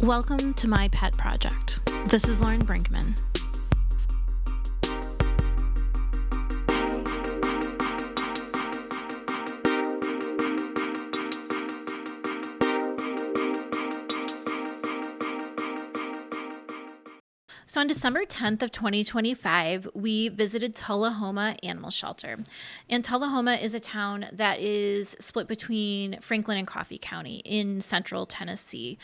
Welcome to My Pet Project. This is Lauren Brinkman. So on December 10th of 2025, we visited Tullahoma Animal Shelter. And Tullahoma is a town that is split between Franklin and Coffee County in central Tennessee.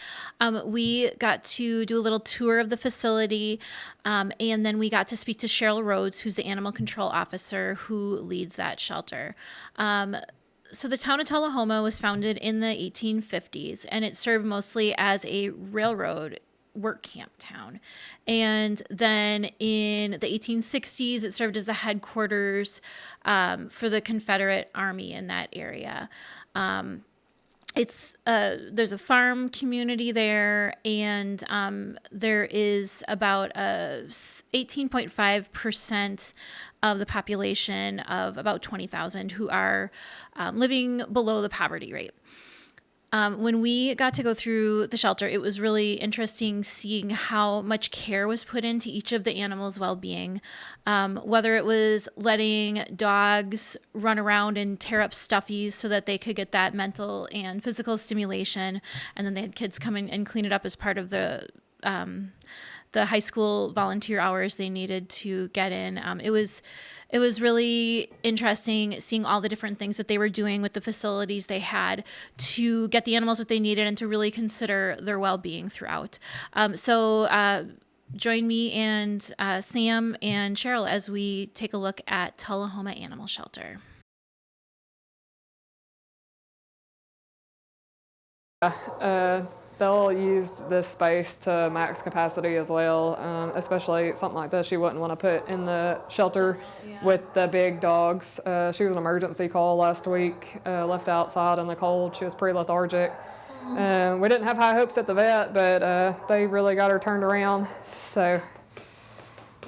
We got to do a little tour of the facility, and then we got to speak to Cheryl Rhodes, who's the animal control officer who leads that shelter. So the town of Tullahoma was founded in the 1850s, and it served mostly as a railroad work camp town. And then in the 1860s, it served as the headquarters for the Confederate Army in that area. There's a farm community there, and there is about 18.5% of the population of about 20,000 who are living below the poverty rate. When we got to go through the shelter, it was really interesting seeing how much care was put into each of the animals' well-being, whether it was letting dogs run around and tear up stuffies so that they could get that mental and physical stimulation, and then they had kids come in and clean it up as part of the high school volunteer hours they needed to get in. It was really interesting seeing all the different things that they were doing with the facilities they had to get the animals what they needed and to really consider their well-being throughout. So join me and Sam and Cheryl as we take a look at Tullahoma Animal Shelter. They'll use this space to max capacity as well, especially something like this you wouldn't want to put in the shelter with the big dogs. She was an emergency call last week, left outside in the cold. She was pretty lethargic. We didn't have high hopes at the vet, but they really got her turned around. So I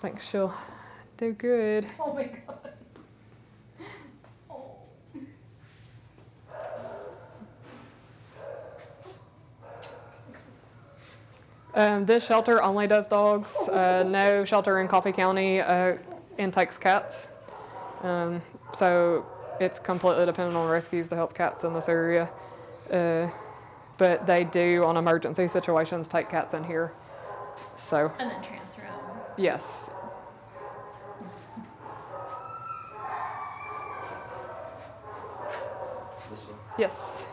think she'll do good. Oh my God. This shelter only does dogs. No shelter in Coffee County intakes cats. So it's completely dependent on rescues to help cats in this area. But they do, on emergency situations, take cats in here. So. And then transfer them. Yes. This one? Yes.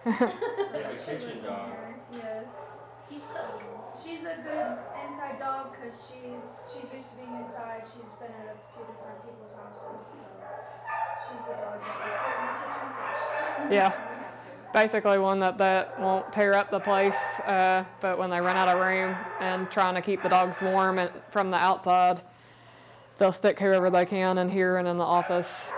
Yeah, a kitchen dog. Yes. She's a good inside dog because she's used to being inside. She's been at a few different people's houses, so she's the dog that we put in the kitchen first. Yeah. Basically one that won't tear up the place, but when they run out of room and trying to keep the dogs warm from the outside, they'll stick whoever they can in here and in the office.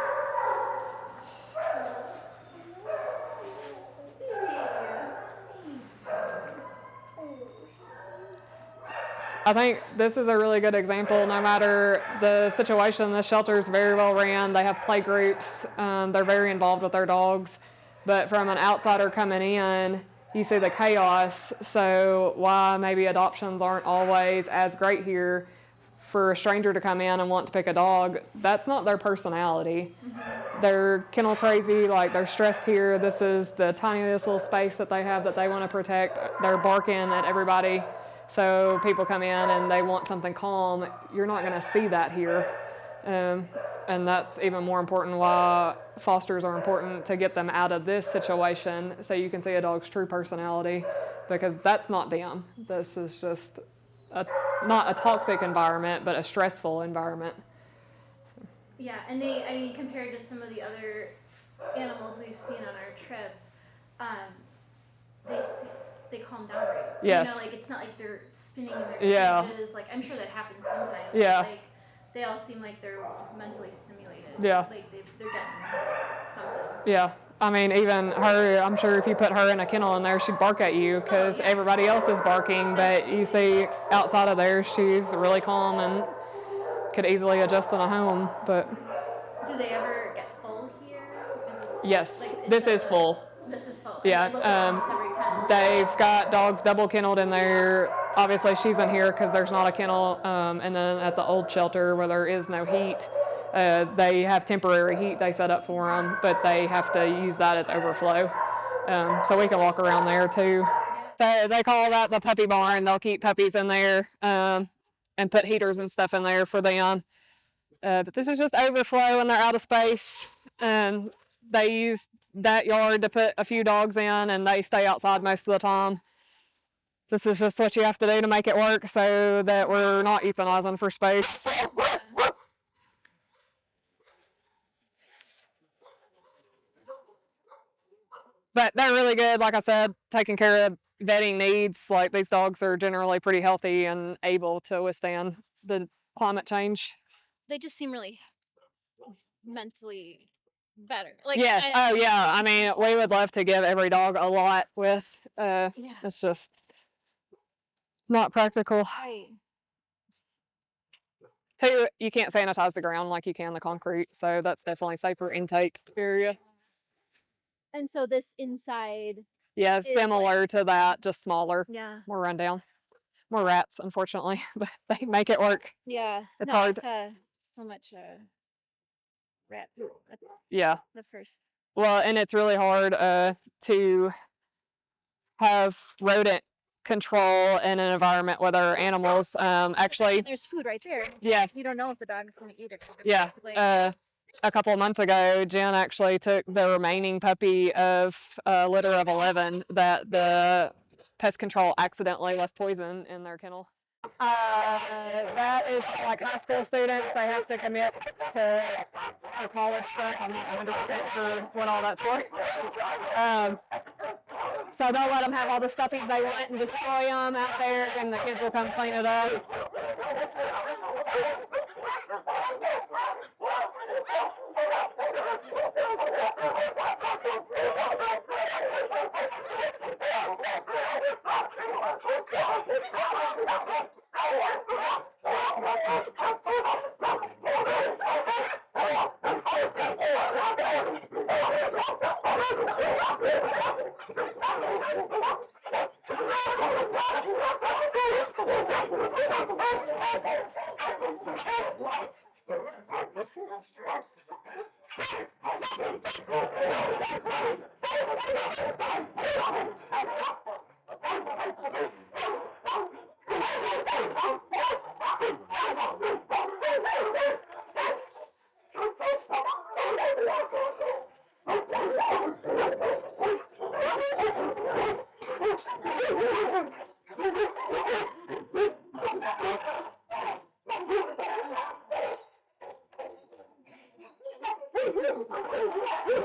I think this is a really good example. No matter the situation, this shelter is very well ran. They have play groups. They're very involved with their dogs. But from an outsider coming in, you see the chaos. So why maybe adoptions aren't always as great here, for a stranger to come in and want to pick a dog, that's not their personality. They're kennel crazy, like they're stressed here. This is the tiniest little space that they have that they want to protect. They're barking at everybody. So people come in and they want something calm. You're not going to see that here. And that's even more important why fosters are important, to get them out of this situation so you can see a dog's true personality, because that's not them. This is just not a toxic environment, but a stressful environment. Yeah, and compared to some of the other animals we've seen on our trip, they calm down right. Yes. You know, like it's not like they're spinning in their cages. Like I'm sure that happens sometimes. Yeah. But, like they all seem like they're mentally stimulated. Yeah. Like they're getting something. Yeah. I mean, even her, I'm sure if you put her in a kennel in there, she'd bark at you because everybody else is barking. But you see outside of there, she's really calm and could easily adjust in a home. But do they ever get full here? Yes, like, this is full. This is full. Yeah. They've got dogs double kenneled in there. Obviously, she's in here because there's not a kennel. And then at the old shelter where there is no heat, they have temporary heat they set up for them, but they have to use that as overflow. So we can walk around there too. So they call that the puppy barn. They'll keep puppies in there and put heaters and stuff in there for them. But this is just overflow and they're out of space. And they use that yard to put a few dogs in, and they stay outside most of the time. This is just what you have to do to make it work so that we're not euthanizing for space. But they're really good, like I said, taking care of vetting needs. Like these dogs are generally pretty healthy and able to withstand the climate change. They just seem really mentally better. Like, yes. I mean, we would love to give every dog a lot with. It's just not practical. Right. Two, you can't sanitize the ground like you can the concrete, so that's definitely safer intake area. And so this inside. Yeah, similar to that, just smaller. Yeah. More rundown. More rats, unfortunately, but they make it work. Yeah. It's hard. So much rat. Yeah. The first. Well, and it's really hard to have rodent control in an environment where there are animals. Actually, there's food right there. Yeah. You don't know if the dog's going to eat it. Yeah. A couple of months ago, Jen actually took the remaining puppy of a litter of 11 that the pest control accidentally left poison in their kennel. That is like high school students. They have to commit to college stuff. I'm not 100% sure what all that's for. So don't let them have all the stuffies they want and destroy them out there, and the kids will come clean it up.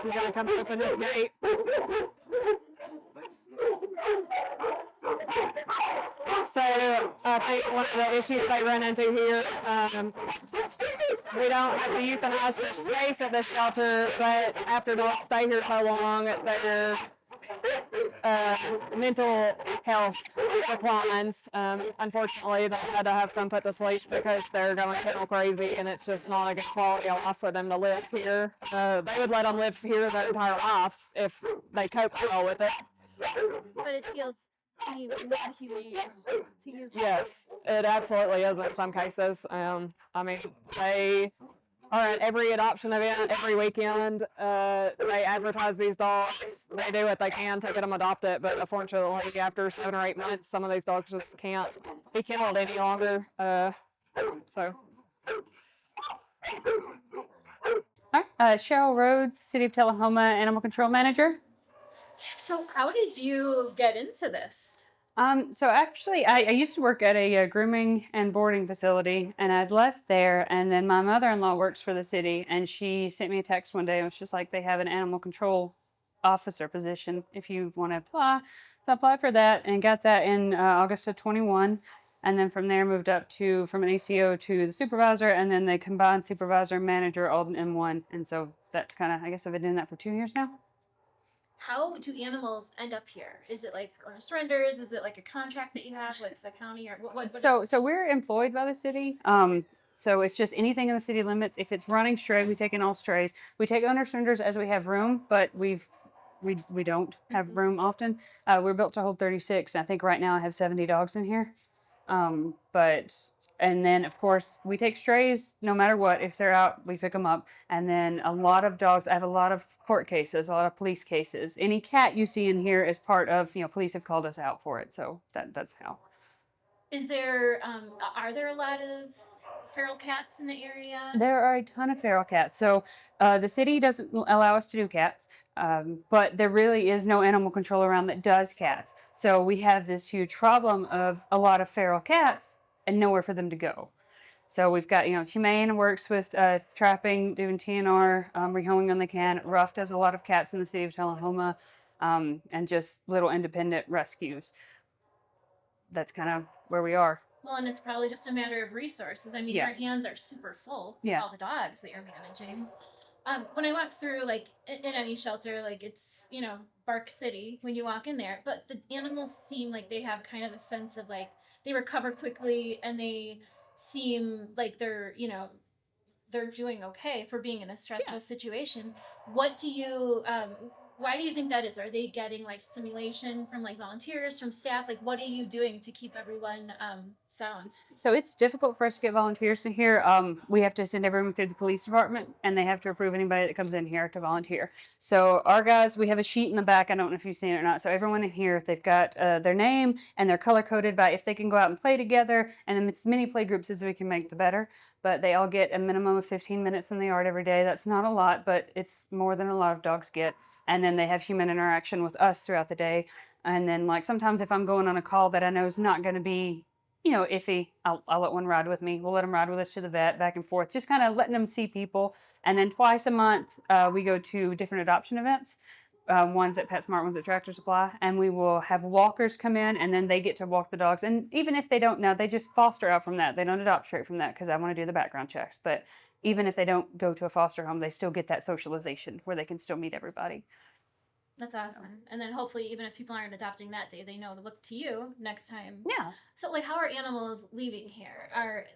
She's gonna come open this gate. So I think one of the issues they run into here, we don't have to euthanize for space at the shelter, but after dogs stay here so long, they're mental health declines. Unfortunately, they had to have some put to sleep because they're going kennel crazy, and it's just not a good quality of life for them to live here. They would let them live here their entire lives if they cope well with it. But it feels to you not humane to use. Yes, it absolutely is in some cases. I mean, they are at every adoption event every weekend. They advertise these dogs. They do what they can to get them adopted, but unfortunately, after 7 or 8 months, some of these dogs just can't be kenneled any longer. So. All right. Cheryl Rhodes, City of Tullahoma Animal Control Manager. So how did you get into this? So actually, I used to work at a grooming and boarding facility, and I'd left there, and then my mother-in-law works for the city, and she sent me a text one day, and it was just like, they have an animal control officer position if you want to apply. So I applied for that and got that in August of 21. And then from there moved up to from an ACO to the supervisor, and then the combined supervisor and manager all in one. And so that's kind of, I guess I've been doing that for 2 years now. How do animals end up here? Is it like on surrenders? Is it like a contract that you have with the county, or what So we're employed by the city. So it's just anything in the city limits. If it's running stray, we take in all strays. We take owner surrenders as we have room, but we don't have room often. We're built to hold 36. I think right now I have 70 dogs in here. And then of course we take strays no matter what. If they're out, we pick them up. And then a lot of dogs, I have a lot of court cases, a lot of police cases. Any cat you see in here is part of, police have called us out for it. So that's how. Is there are there a lot of feral cats in the area? There are a ton of feral cats. So the city doesn't allow us to do cats, but there really is no animal control around that does cats. So we have this huge problem of a lot of feral cats and nowhere for them to go. So we've got, Humane works with trapping, doing TNR, rehoming when they can. Ruff does a lot of cats in the city of Tullahoma, and just little independent rescues. That's kind of where we are. Well, and it's probably just a matter of resources. I mean, Yeah. your hands are super full with Yeah. all the dogs that you're managing. When I walk through, like in any shelter, like it's Bark City when you walk in there, but the animals seem like they have kind of a sense of like they recover quickly, and they seem like they're doing okay for being in a stressful situation. What do you why do you think that is? Are they getting like stimulation from like volunteers, from staff? Like what are you doing to keep everyone sound? So it's difficult for us to get volunteers in here. We have to send everyone through the police department, and they have to approve anybody that comes in here to volunteer. So our guys, we have a sheet in the back. I don't know if you've seen it or not. So everyone in here, they've got their name, and they're color coded by if they can go out and play together. And as many play groups as we can make, the better. But they all get a minimum of 15 minutes in the yard every day. That's not a lot, but it's more than a lot of dogs get. And then they have human interaction with us throughout the day. And then, like, sometimes if I'm going on a call that I know is not going to be, iffy, I'll let one ride with me. We'll let them ride with us to the vet, back and forth, just kind of letting them see people. And then twice a month, we go to different adoption events. One's at PetSmart, one's at Tractor Supply, and we will have walkers come in, and then they get to walk the dogs. And even if they don't know, they just foster out from that. They don't adopt straight from that because I want to do the background checks. But even if they don't go to a foster home, they still get that socialization where they can still meet everybody. That's awesome. And then hopefully, even if people aren't adopting that day, they know to look to you next time. Yeah. So, like, how are animals leaving here?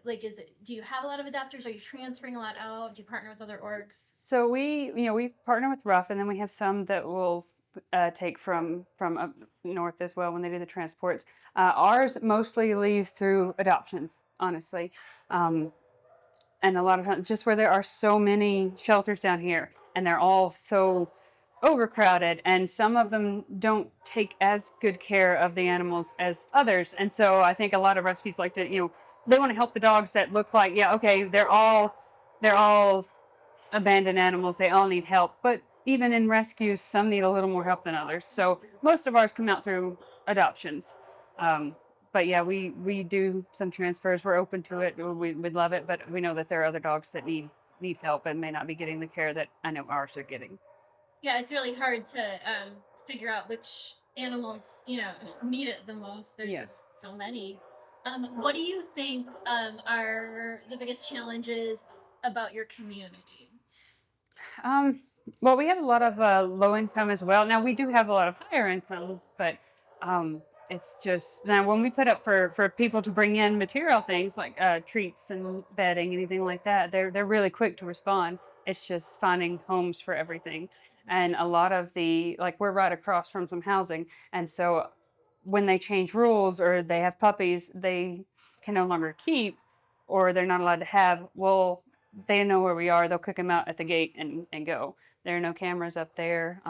Do you have a lot of adopters? Are you transferring a lot out? Do you partner with other orgs? So we partner with Ruff, and then we have some that will take from up north as well when they do the transports. Ours mostly leave through adoptions, honestly. And a lot of times, just where there are so many shelters down here, and they're all so overcrowded, and some of them don't take as good care of the animals as others. And so I think a lot of rescues like to, they want to help the dogs that look like, okay, they're all abandoned animals. They all need help. But even in rescues, some need a little more help than others. So most of ours come out through adoptions. But yeah, we do some transfers. We're open to it. We'd love it, but we know that there are other dogs that need help and may not be getting the care that I know ours are getting. Yeah, it's really hard to figure out which animals, need it the most. There's just so many. What do you think are the biggest challenges about your community? Well, we have a lot of low income as well. Now we do have a lot of higher income, but it's just now when we put up for people to bring in material things like treats and bedding, anything like that, they're really quick to respond. It's just finding homes for everything, and a lot of the like we're right across from some housing, and so when they change rules or they have puppies, they can no longer keep, or they're not allowed to have. Well, they know where we are. They'll kick them out at the gate and go. There are no cameras up there.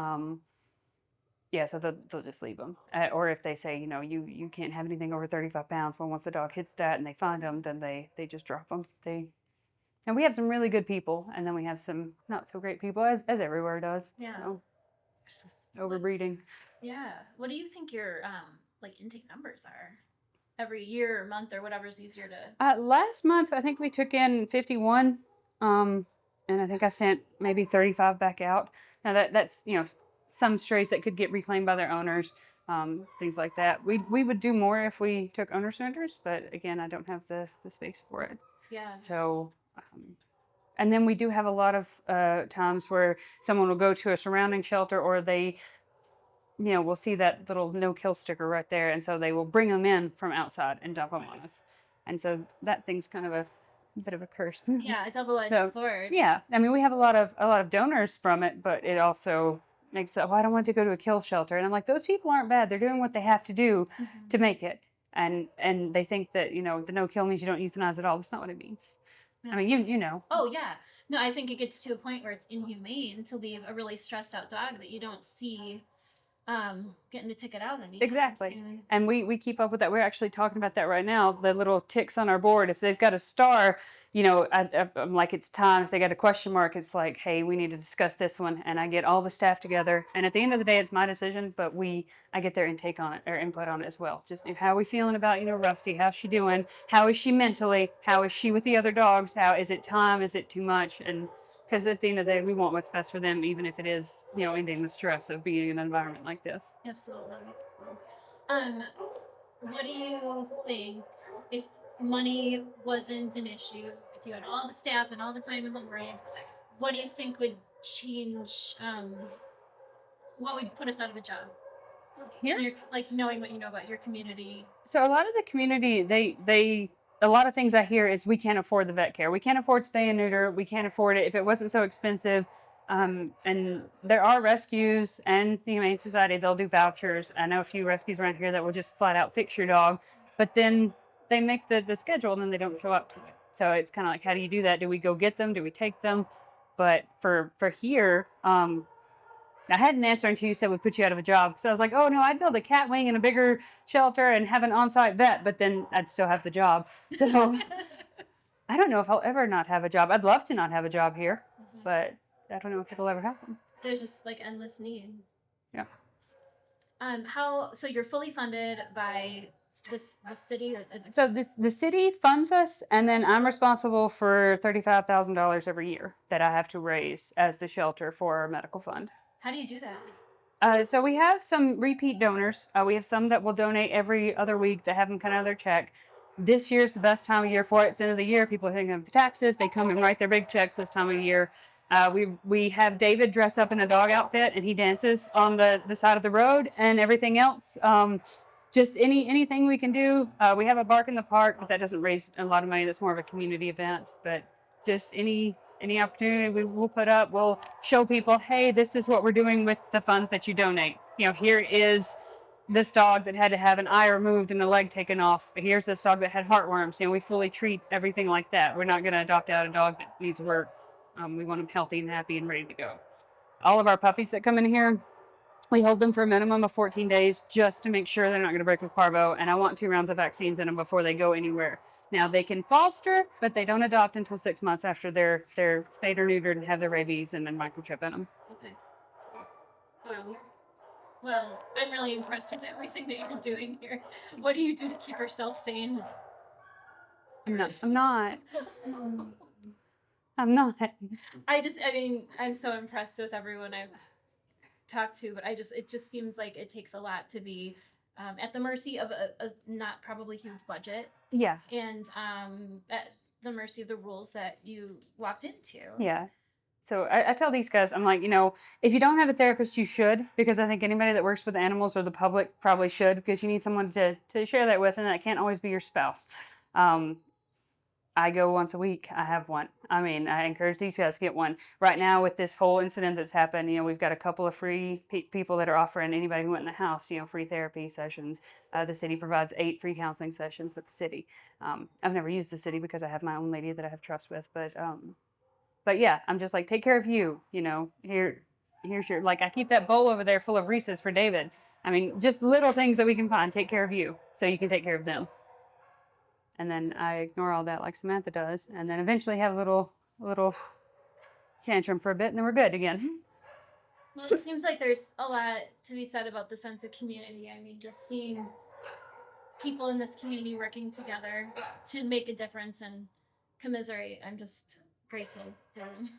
Yeah, so they'll just leave them. Or if they say, you can't have anything over 35 pounds, well, once the dog hits that and they find them, then they just drop them. And we have some really good people, and then we have some not so great people, as everywhere does. Yeah. So it's just overbreeding. Yeah. What do you think your like intake numbers are? Every year or month or whatever's easier to. Last month, I think we took in 51, and I think I sent maybe 35 back out. Now that's some strays that could get reclaimed by their owners, things like that. We would do more if we took owner surrenders, but again, I don't have the space for it. Yeah. So, and then we do have a lot of times where someone will go to a surrounding shelter, or they we'll see that little no-kill sticker right there, and so they will bring them in from outside and dump them on us. And so that thing's kind of a bit of a curse. Yeah, a double-edged sword. Yeah, I mean, we have a lot of donors from it, but it also makes it, I don't want to go to a kill shelter. And I'm like, those people aren't bad. They're doing what they have to do to make it. And they think that, the no-kill means you don't euthanize at all. That's not what it means. Yeah. I mean, you know. Oh, yeah. No, I think it gets to a point where it's inhumane to leave a really stressed-out dog that you don't see getting a ticket out anytime. Exactly. And we keep up with that. We're actually talking about that right now. The little ticks on our board, if they've got a star, I'm like, it's time. If they got a question mark, it's like, hey, we need to discuss this one. And I get all the staff together. And at the end of the day, it's my decision, but I get their intake on it, or input on it as well. Just how are we feeling about, Rusty? How's she doing? How is she mentally? How is she with the other dogs? How is it time? Is it too much? And because at the end of the day, we want what's best for them, even if it is, ending the stress of being in an environment like this. Absolutely. What do you think if money wasn't an issue, if you had all the staff and all the time in the world, what do you think would change, what would put us out of a job? Here? Like knowing what you know about your community. So a lot of the community, a lot of things I hear is we can't afford the vet care. We can't afford spay and neuter. We can't afford it if it wasn't so expensive. And there are rescues and the Humane Society, they'll do vouchers. I know a few rescues around here that will just flat out fix your dog, but then they make the schedule and then they don't show up to it. So it's kind of like, how do you do that? Do we go get them? Do we take them? But for here, I had an answer until you said we put you out of a job. So I was like, oh no, I'd build a cat wing and a bigger shelter and have an on-site vet, but then I'd still have the job. So I don't know if I'll ever not have a job. I'd love to not have a job here, but I don't know if it'll ever happen. There's just like endless need. Yeah. So you're fully funded by the city? So the city funds us, and then I'm responsible for $35,000 every year that I have to raise as the shelter for our medical fund. How do you do that? So we have some repeat donors. We have some that will donate every other week that have them cut out of their check. This year's the best time of year for it. It's the end of the year. People are thinking of the taxes. They come and write their big checks this time of year. We have David dress up in a dog outfit, and he dances on the side of the road and everything else. Just anything we can do. We have a bark in the park, but that doesn't raise a lot of money. That's more of a community event. But just any opportunity we will put up, we'll show people, hey, this is what we're doing with the funds that you donate. Here is this dog that had to have an eye removed and a leg taken off. Here's this dog that had heartworms. We fully treat everything like that. We're not going to adopt out a dog that needs work. We want them healthy and happy and ready to go. All of our puppies that come in here, we hold them for a minimum of 14 days just to make sure they're not going to break with parvo. And I want 2 rounds of vaccines in them before they go anywhere. Now, they can foster, but they don't adopt until 6 months after they're spayed or neutered and have their rabies and then microchip in them. Okay. Well, I'm really impressed with everything that you're doing here. What do you do to keep yourself sane? I'm not. I'm so impressed with everyone I've talked to, but it just seems like it takes a lot to be at the mercy of a not probably huge budget. Yeah. And at the mercy of the rules that you walked into. Yeah. So I tell these guys, I'm like, if you don't have a therapist, you should, because I think anybody that works with animals or the public probably should, because you need someone to share that with, and that can't always be your spouse. I go once a week. I have one. I mean, I encourage these guys to get one. Right now, with this whole incident that's happened, we've got a couple of free people that are offering anybody who went in the house, free therapy sessions. The city provides 8 free counseling sessions with the city. I've never used the city because I have my own lady that I have trust with, but yeah, I'm just like, take care of you. Here's your, like, I keep that bowl over there full of Reese's for David. I mean, just little things that we can find. Take care of you so you can take care of them. And then I ignore all that like Samantha does, and then eventually have a little tantrum for a bit, and then we're good again. Well, it seems like there's a lot to be said about the sense of community. I mean, just seeing people in this community working together to make a difference and commiserate. I'm just grateful for them.